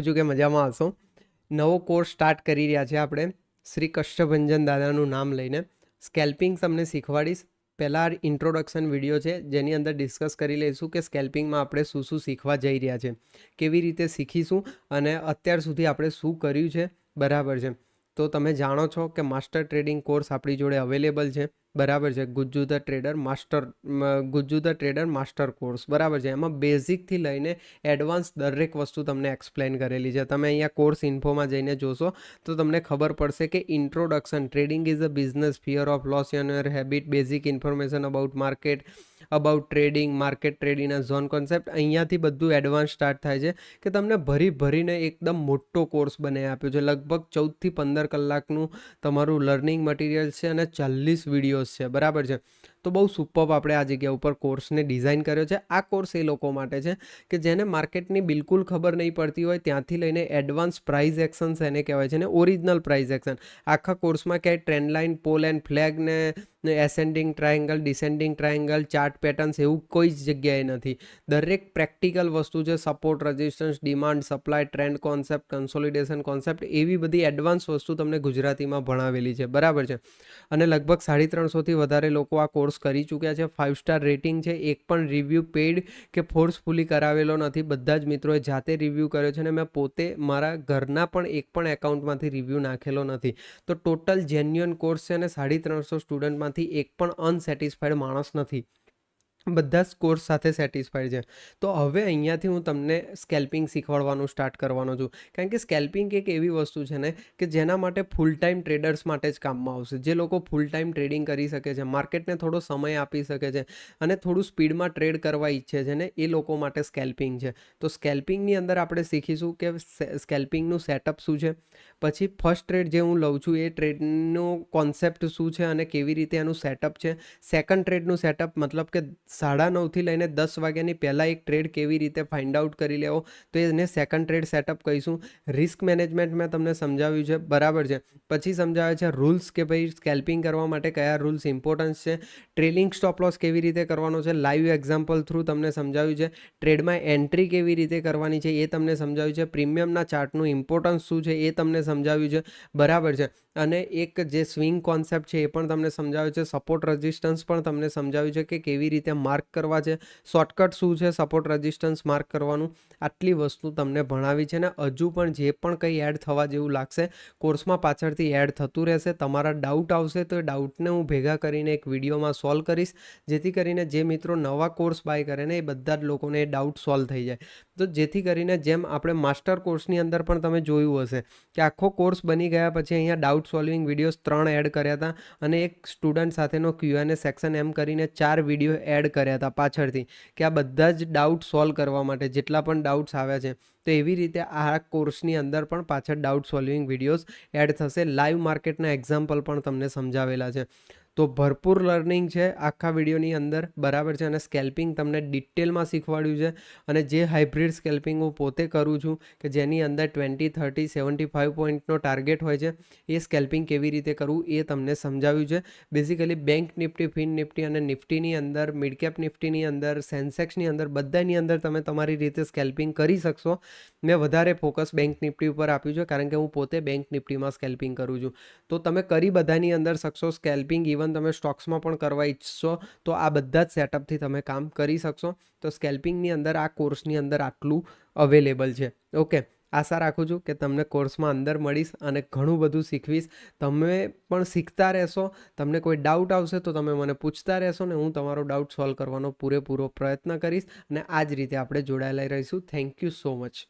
છું કે મજામાં હશો. નવો કોર્સ સ્ટાર્ટ કરી રહ્યા છે આપણે શ્રી કષ્ટભંજન દાદાનું નામ લઈને. સ્કેલ્પિંગ તમને શીખવાડીશ. પહેલાં ઇન્ટ્રોડક્શન વિડીયો છે જેની અંદર ડિસ્કસ કરી લઈશું કે સ્કેલ્પિંગમાં આપણે શું શું શીખવા જઈ રહ્યા છે, કેવી રીતે શીખીશું અને અત્યાર સુધી આપણે શું કર્યું છે. બરાબર છે. તો તમે જાણો છો કે માસ્ટર ટ્રેડિંગ કોર્સ આપણી જોડે અવેલેબલ છે. બરાબર છે. Gujju the trader master course. બરાબર છે. એમાં બેઝિકથી લઈને એડવાન્સ દરેક વસ્તુ તમને એક્સપ્લેન કરેલી છે. તમે અહીંયા કોર્સ ઇન્ફોમાં જઈને જોશો તો તમને ખબર પડશે કે introduction, trading is a business, fear of loss in your habit, basic information about market, about trading, market ટ્રેડિંગના ઝોન કોન્સેપ્ટ. અહીંયાથી બધું એડવાન્સ સ્ટાર્ટ થાય છે કે તમને ભરીને એકદમ મોટો કોર્સ બનાવી આપ્યો છે. લગભગ 14થી 15 કલાકનું તમારું લર્નિંગ મટીરિયલ છે અને 40 વિડીયોઝ છે. બરાબર છે. તો બહુ સુપર્બ આપણે આ જગ્યા ઉપર કોર્સને ડિઝાઇન કર્યો છે. આ કોર્સ એ લોકો માટે છે કે જેને માર્કેટની બિલકુલ ખબર નહીં પડતી હોય ત્યાંથી લઈને એડવાન્સ પ્રાઇઝ એક્શન્સ એને કહેવાય છે ને ઓરિજિનલ પ્રાઇઝ એક્શન. આખા કોર્સમાં ક્યાંય trend line, pole and flag ને ascending triangle, descending triangle, chart patterns એવું કોઈ જ જગ્યાએ નથી. દરેક પ્રેક્ટિકલ વસ્તુ છે. Support, resistance, demand, supply, trend concept, consolidation concept, એવી બધી એડવાન્સ વસ્તુ તમને ગુજરાતીમાં ભણાવેલી છે. બરાબર છે. અને લગભગ 350થી વધારે લોકો આ કોર્સ કરી ચૂક્યા છે. 5 સ્ટાર રેટિંગ છે. એક પણ રિવ્યૂ પેઇડ કે ફોર્સફુલી કરાવેલો નથી. બધા જ મિત્રોએ જાતે રિવ્યૂ કર્યો છે અને મેં પોતે મારા ઘરના પણ એક પણ એકાઉન્ટમાંથી રિવ્યૂ નાખેલો નથી. તો ટોટલ જેન્યુઅન કોર્સ છે અને 350 સ્ટુડન્ટમાંથી એક પણ અનસેટિસ્ફાઈડ માણસ નથી. બધા જ કોર્સ સાથે સેટિસ્ફાઈડ છે. તો હવે અહીંયાથી હું તમને સ્કેલ્પિંગ શીખવાડવાનું સ્ટાર્ટ કરવાનો છું. કારણ કે સ્કેલ્પિંગ એક એવી વસ્તુ છે ને કે જેના માટે ફૂલ ટાઈમ ટ્રેડર્સ માટે જ કામમાં આવશે. જે લોકો ફૂલ ટાઈમ ટ્રેડિંગ કરી શકે છે, માર્કેટને થોડો સમય આપી શકે છે અને થોડું સ્પીડમાં ટ્રેડ કરવા ઈચ્છે છે ને એ લોકો માટે સ્કેલ્પિંગ છે. તો સ્કેલ્પિંગની અંદર આપણે શીખીશું કે સ્કેલ્પિંગનું સેટઅપ શું છે, પછી ફર્સ્ટ ટ્રેડ જે હું લઉં છું એ ટ્રેડનો કોન્સેપ્ટ શું છે અને કેવી રીતે એનું સેટઅપ છે. સેકન્ડ ટ્રેડનું સેટઅપ મતલબ કે 9:30થી લઈને 10 વાગ્યાની પહેલાં એક ટ્રેડ કેવી રીતે ફાઇન્ડ આઉટ કરી લેવો, તો એને સેકન્ડ ટ્રેડ સેટઅપ કહીશું. રિસ્ક મેનેજમેન્ટ મેં તમને સમજાવ્યું છે. બરાબર છે. પછી સમજાવે છે રૂલ્સ કે ભાઈ સ્કેલ્પિંગ કરવા માટે કયા રૂલ્સ ઇમ્પોર્ટન્સ છે. ટ્રેલિંગ સ્ટોપ લોસ કેવી રીતે કરવાનો છે, લાઈવ એક્ઝામ્પલ થ્રુ તમને સમજાવ્યું છે. ટ્રેડમાં એન્ટ્રી કેવી રીતે કરવાની છે એ તમને સમજાવ્યું છે. પ્રીમિયમના ચાર્ટનું ઇમ્પોર્ટન્સ શું છે એ તમને સમજાવ્યું છે. બરાબર છે. અને એક જે સ્વિંગ કોન્સેપ્ટ છે એ પણ તમને સમજાવ્યું છે. સપોર્ટ રેઝિસ્ટન્સ પણ તમને સમજાવ્યું છે કે કેવી રીતે માર્ક કરવા છે. શોર્ટકટ શું છે સપોર્ટ રેઝિસ્ટન્સ માર્ક કરવાનું. આટલી વસ્તુ તમને ભણાવી છે ને હજુ પણ જે પણ કંઈ એડ થવા જેવું લાગશે કોર્સમાં પાછળથી એડ થતું રહેશે. તમારા ડાઉટ આવશે તો એ ડાઉટને હું ભેગા કરીને એક વિડીયોમાં સોલ્વ કરીશ, જેથી કરીને જે મિત્રો નવા કોર્સ બાય કરે ને એ બધા જ લોકોને એ ડાઉટ સોલ્વ થઈ જાય. તો જેથી કરીને જેમ આપણે માસ્ટર કોર્સની અંદર પણ તમે જોયું હશે કે આખો કોર્સ બની ગયા પછી અહીંયા ડાઉટ સોલ્વિંગ વિડીયોઝ 3 એડ કર્યા હતા અને એક સ્ટુડન્ટ સાથેનો Q&A સેક્શન એમ કરીને 4 વિડીયો એડ કર્યા હતા પાછળથી કે આ બધા જ ડાઉટ સોલ્વ કરવા માટે જેટલા પણ ડાઉટ્સ આવ્યા છે. તો એવી રીતે આ કોર્સની અંદર પણ પાછળ ડાઉટ સોલ્વિંગ વિડીયોઝ એડ થશે. લાઈવ માર્કેટના એક્ઝામ્પલ પણ તમને સમજાવેલા છે. તો ભરપૂર લર્નિંગ છે આખા વિડીયોની અંદર. બરાબર છે. અને સ્કેલ્પિંગ તમને ડિટેલમાં શીખવાડ્યું છે અને જે હાઇબ્રિડ સ્કેલ્પિંગ હું પોતે કરું છું કે જેની અંદર 20, 30, 75 પોઈન્ટનો ટાર્ગેટ હોય છે, એ સ્કેલ્પિંગ કેવી રીતે કરવું એ તમને સમજાવ્યું છે. Basically bank nifty, fin nifty અને નિફ્ટીની અંદર, મિડ કેપ નિફ્ટીની અંદર, સેન્સેક્સની અંદર બધાની અંદર તમે તમારી રીતે સ્કેલ્પિંગ કરી શકશો. મેં વધારે ફોકસ બેંક નિફ્ટી ઉપર આપ્યું છે કારણ કે હું પોતે બેંક નિફ્ટીમાં સ્કેલ્પિંગ કરું છું. તો તમે કરી બધાની અંદર શકશો સ્કેલ્પિંગ. ઇવન તમે સ્ટોક્સમાં પણ કરવા ઈચ્છશો તો આ બધા જ સેટઅપથી તમે કામ કરી શકશો. તો સ્કેલ્પિંગની અંદર આ કોર્સની અંદર આટલું અવેલેબલ છે. ઓકે. આશા રાખું છું કે તમને કોર્સમાં અંદર મળીશ અને ઘણું બધું શીખવીશ. તમે પણ શીખતા રહેશો. તમને કોઈ ડાઉટ આવશે તો તમે મને પૂછતા રહેશો ને હું તમારો ડાઉટ સોલ્વ કરવાનો પૂરેપૂરો પ્રયત્ન કરીશ અને આ જ રીતે આપણે જોડાયેલા રહીશું. Thank you so much.